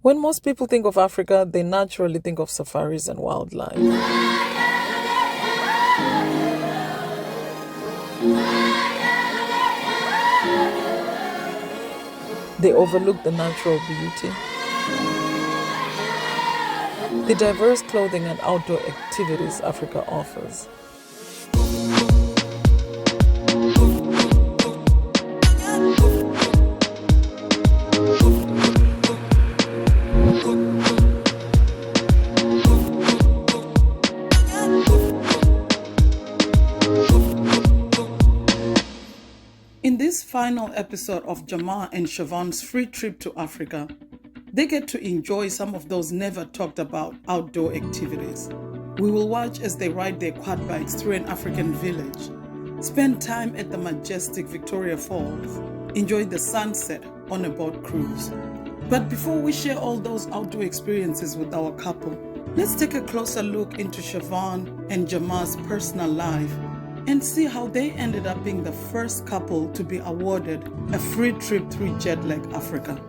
When most people think of Africa, they naturally think of safaris and wildlife. They overlook the natural beauty, the diverse clothing and outdoor activities Africa offers. In this final episode of Jamar and Shavonne's free trip to Africa, they get to enjoy some of those never talked about outdoor activities. We will watch as they ride their quad bikes through an African village, spend time at the majestic Victoria Falls, enjoy the sunset on a boat cruise. But before we share all those outdoor experiences with our couple, let's take a closer look into Shavonne and Jamar's personal life and see how they ended up being the first couple to be awarded a free trip through jet-lag Africa.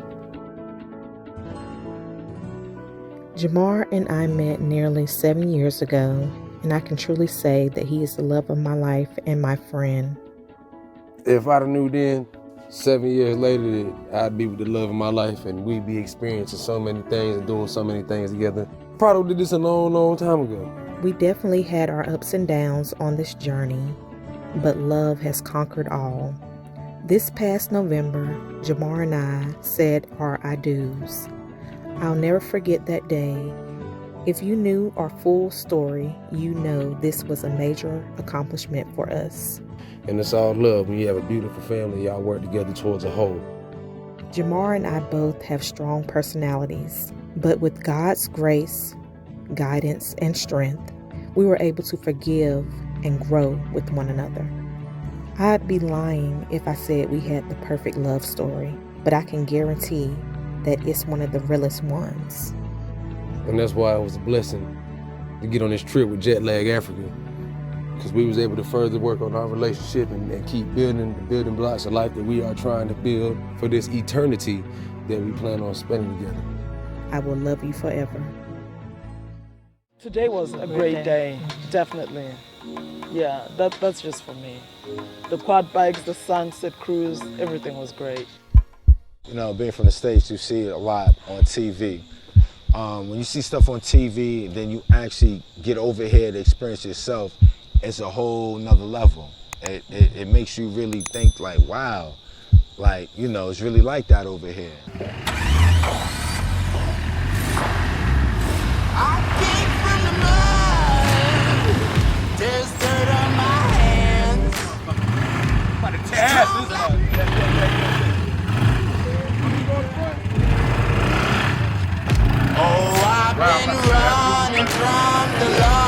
Jamar and I met nearly 7 years ago, and I can truly say that he is the love of my life and my friend. If I'd have knew then, 7 years later, that I'd be with the love of my life and we'd be experiencing so many things and doing so many things together. Probably did this a long, long time ago. We definitely had our ups and downs on this journey, but love has conquered all. This past November, Jamar and I said our I do's. I'll never forget that day. If you knew our full story, you know this was a major accomplishment for us. And it's all love. When you have a beautiful family, y'all work together towards a whole. Jamar and I both have strong personalities, but with God's grace, guidance, and strength, we were able to forgive and grow with one another. I'd be lying if I said we had the perfect love story, but I can guarantee that it's one of the realest ones. And that's why it was a blessing to get on this trip with Jet Lag Africa, because we was able to further work on our relationship and keep building the building blocks of life that we are trying to build for this eternity that we plan on spending together. I will love you forever. Today was a great day, definitely. Yeah, that's just for me. The quad bikes, the sunset cruise, everything was great. You know, being from the States, you see it a lot on TV. When you see stuff on TV, then you actually get over here to experience yourself, it's a whole nother level. It makes you really think like, wow, like, you know, it's really like that over here. I came from the mud. There's dirt on my hands. Oh, I've been running from the law.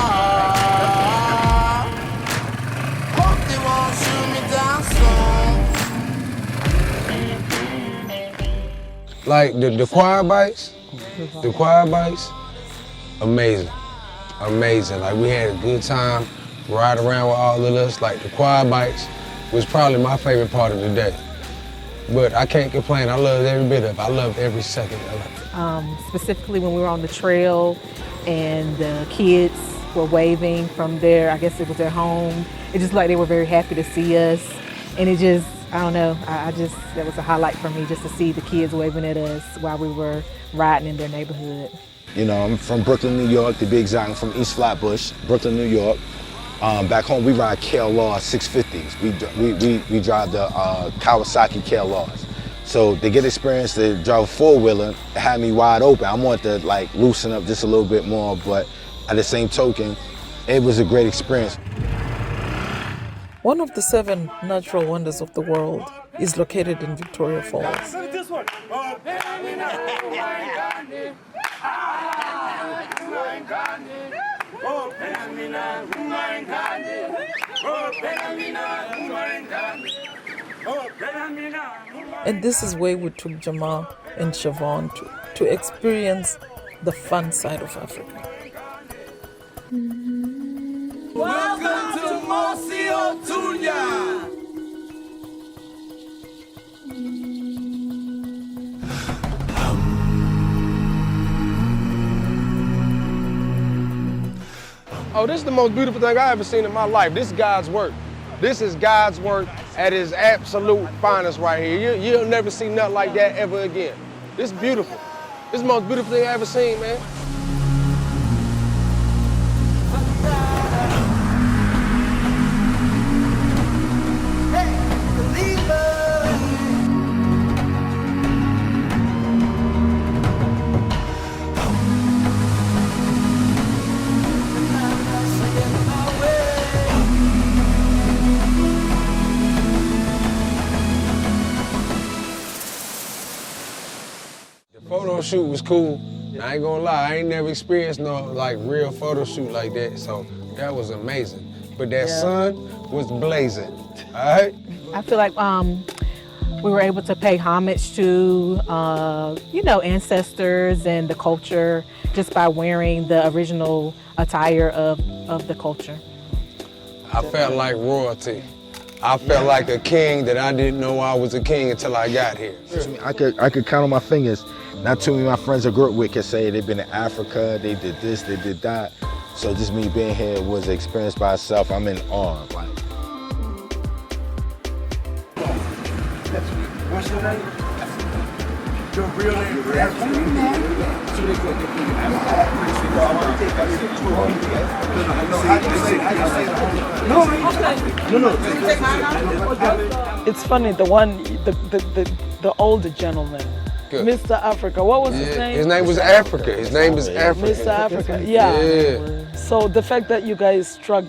Hope they won't shoot me down soon. Like the quad bikes, amazing. Like we had a good time, ride around with all of us. Like the quad bikes was probably my favorite part of the day. But I can't complain, I loved every bit of it. I loved every second of it. Specifically when we were on the trail and the kids were waving from their, I guess it was their home. It just like they were very happy to see us. And it just, I don't know, that was a highlight for me just to see the kids waving at us while we were riding in their neighborhood. You know, I'm from Brooklyn, New York, to be exact. I'm from East Flatbush, Brooklyn, New York. Back home, we ride KLR 650s. We drive the Kawasaki KLRs. So to get experience to drive a four-wheeler, it had me wide open. I wanted to like loosen up just a little bit more, but at the same token, it was a great experience. One of the 7 natural wonders of the world is located in Victoria Falls. And this is where we took Jamar and Shavonne to experience the fun side of Africa. Welcome to Monsieur Tunya. Oh, this is the most beautiful thing I ever seen in my life. This is God's work. This is God's work at his absolute finest right here. You'll never see nothing like that ever again. This is beautiful. This is the most beautiful thing I ever seen, man. Photo shoot was cool. I ain't gonna lie, I ain't never experienced no like real photo shoot like that, so that was amazing. But that sun was blazing, all right? I feel like we were able to pay homage to, you know, ancestors and the culture just by wearing the original attire of the culture. I felt like royalty. I felt like a king that I didn't know I was a king until I got here. I could count on my fingers. Not too many of my friends I grew up with can say they've been in Africa, they did this, they did that. So just me being here was an experience by itself. I'm in awe. Like. What's your name? Your real name? It's funny, the older gentleman, Good. Mr. Africa, what was his name? His name was Africa. His name is Africa. Mr. Africa, yeah. So the fact that you guys struck,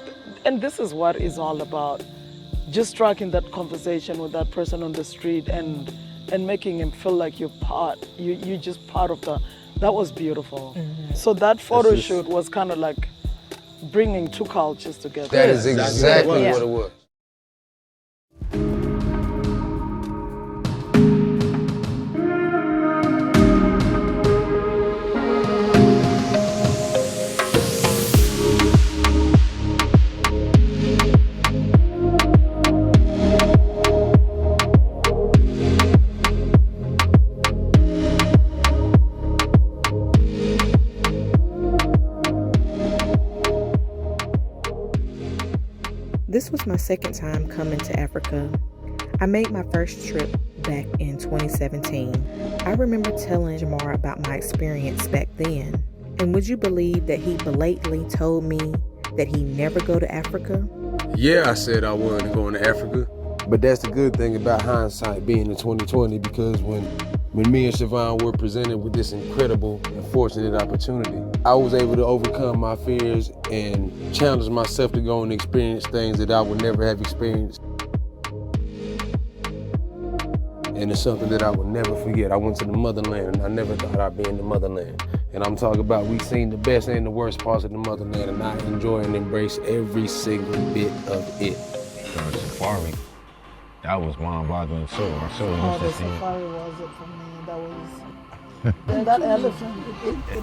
and this is what it's all about, just striking that conversation with that person on the street and making him feel like you're just part of that was beautiful. Mm-hmm. So that photo shoot was kind of like bringing two cultures together. That is exactly what it was. This was my second time coming to Africa. I made my first trip back in 2017. I remember telling Jamar about my experience back then. And would you believe that he belatedly told me that he'd never go to Africa? Yeah, I said I wasn't going to Africa. But that's the good thing about hindsight being in 2020, because when me and Shavonne were presented with this incredible and fortunate opportunity, I was able to overcome my fears and challenge myself to go and experience things that I would never have experienced. And it's something that I would never forget. I went to the motherland and I never thought I'd be in the motherland. And I'm talking about we've seen the best and the worst parts of the motherland, and I enjoy and embrace every single bit of it. Safari, that was mind-boggling too. The safari was it for me. That was that elephant.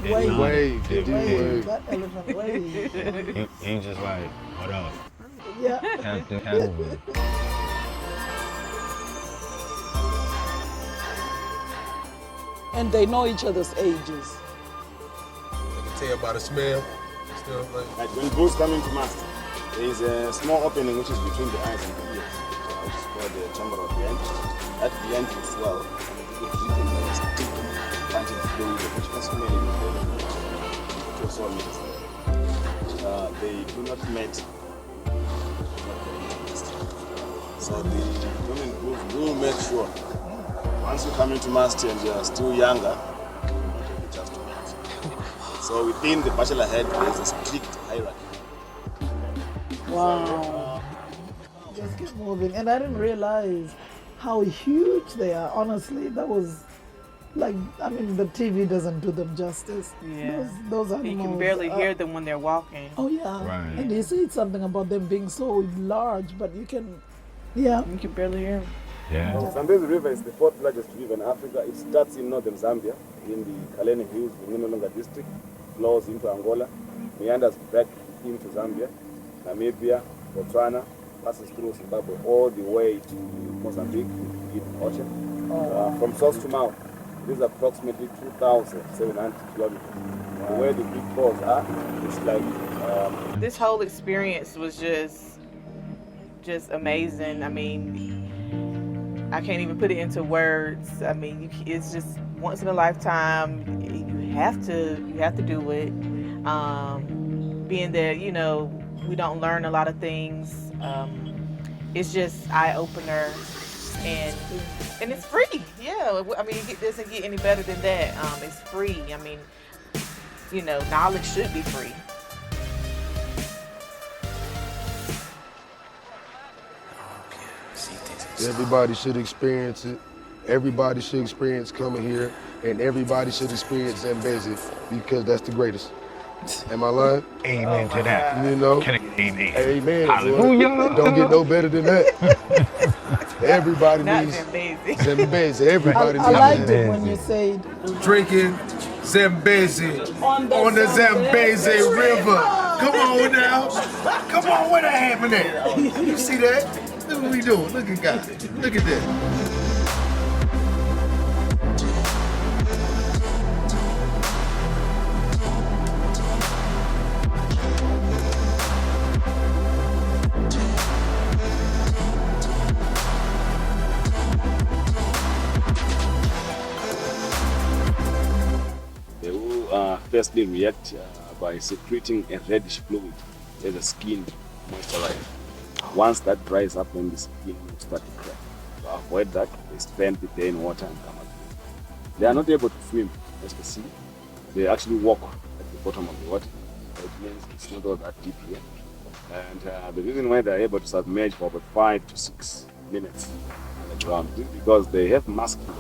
It waved. It waved. That elephant waved. He just like, what up? Yeah. Captain. And they know each other's ages. You can tell by the smell. Still like when bulls come into mast, there is a small opening which is between the eyes and the ears, which is called the chamber of the end. At the end will swell, and it will give them a stick, punching fluid, which can smell in the body. It also means they do not mate. So the women bulls will make sure once you come into mast and you are still younger, you will not have a chance to mate. So within the bachelor head, there is a strict hierarchy. Wow. Just keep moving. And I didn't realize how huge they are. Honestly, that was like, I mean, the TV doesn't do them justice. Yeah. Those animals. You can barely hear them when they're walking. Oh, yeah. Right. And you see something about them being so large, but you can, yeah. You can barely hear them. Yeah. Zambezi River is the fourth largest river in Africa. It starts in northern Zambia, in the Kalene Hills, in Mpumalanga district, flows into Angola, meanders back into Zambia, Namibia, Botswana, passes through Zimbabwe all the way to Mozambique, in the ocean. From source to mouth, it is approximately 2,700 kilometers. where the big falls are, it's like This whole experience was just amazing. I mean, I can't even put it into words. I mean, it's just once in a lifetime. You have to do it. Being that, you know, we don't learn a lot of things. It's just eye opener, and it's free. Yeah, I mean, it doesn't get any better than that. It's free. I mean, you know, knowledge should be free. Everybody should experience it. Everybody should experience coming here, and everybody should experience Zambezi because that's the greatest. Am I lying? Amen to that. You know? Amen. Amen. Hallelujah. Don't get no better than that. Everybody Not needs Zambezi. Zambezi. Everybody I needs liked Zambezi. it when you said Drinking Zambezi on the Zambezi River. Come on now. Come on, where that happened at? You see that? Look what we doing. Look at God. Look at that. they will firstly react by secreting a reddish fluid as a skin moisturizer. Once that dries up, then the skin will start to crack. To avoid that, they spend the day in water and come out. They are not able to swim, as you see. They actually walk at the bottom of the water. So it means it's not all that deep here. And the reason why they are able to submerge for about 5 to 6 minutes on the ground is because they have muscular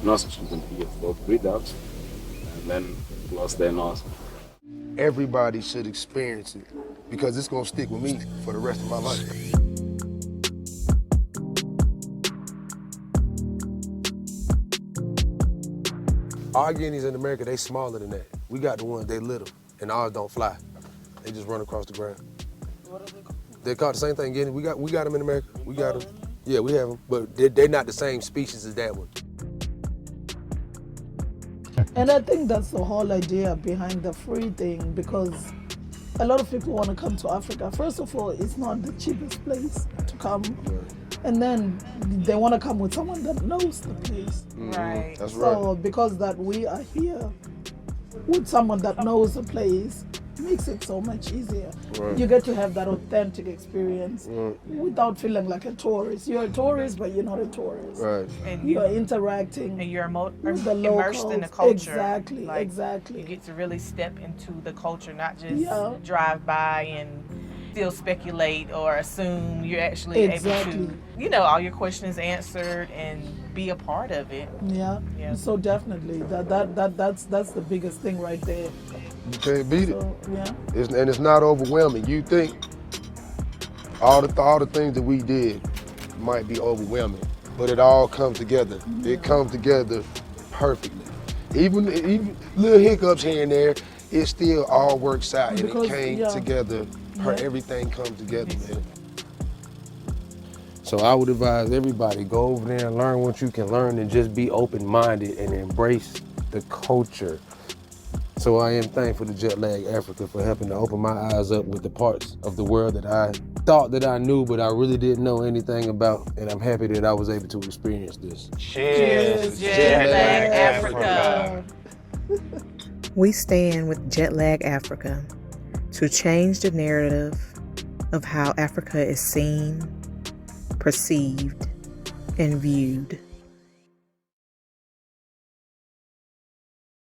nostrils and ears. They'll breathe out and then close their nose. Everybody should experience it because it's gonna stick with me for the rest of my life. Our guineas in America, they smaller than that. We got the ones, they little, and ours don't fly. They just run across the ground. what are they called? They're called the same thing, guinea. We got them in America. We got them. Yeah, we have them, but they're not the same species as that one. And I think that's the whole idea behind the free thing, because a lot of people want to come to Africa. First of all, it's not the cheapest place to come. And then they want to come with someone that knows the place. Right. That's So right. because that we are here with someone that knows the place, makes it so much easier. Right. You get to have that authentic experience Right. without feeling like a tourist. You're a tourist, but you're not a tourist. Right. And You're interacting and you're with the immersed in the locals. culture. Exactly, Like, exactly. You get to really step into the culture, not just Yeah. drive by and still speculate or assume. You're actually Exactly. able to, you know, all your questions answered and be a part of it. Yeah. Yeah. So definitely, that's the biggest thing right there. You can't beat it. So yeah. And it's not overwhelming. You think all the things that we did might be overwhelming, but it all comes together. It comes together perfectly. Even little hiccups here and there, it still all works out, Because, and it came yeah. together. Yeah. Everything comes together, man. So I would advise everybody, go over there and learn what you can learn and just be open-minded and embrace the culture. So I am thankful to Jet Lag Africa for helping to open my eyes up with the parts of the world that I thought that I knew, but I really didn't know anything about. And I'm happy that I was able to experience this. Cheers, Jet Lag Africa. We stand with Jet Lag Africa to change the narrative of how Africa is seen, perceived, and viewed.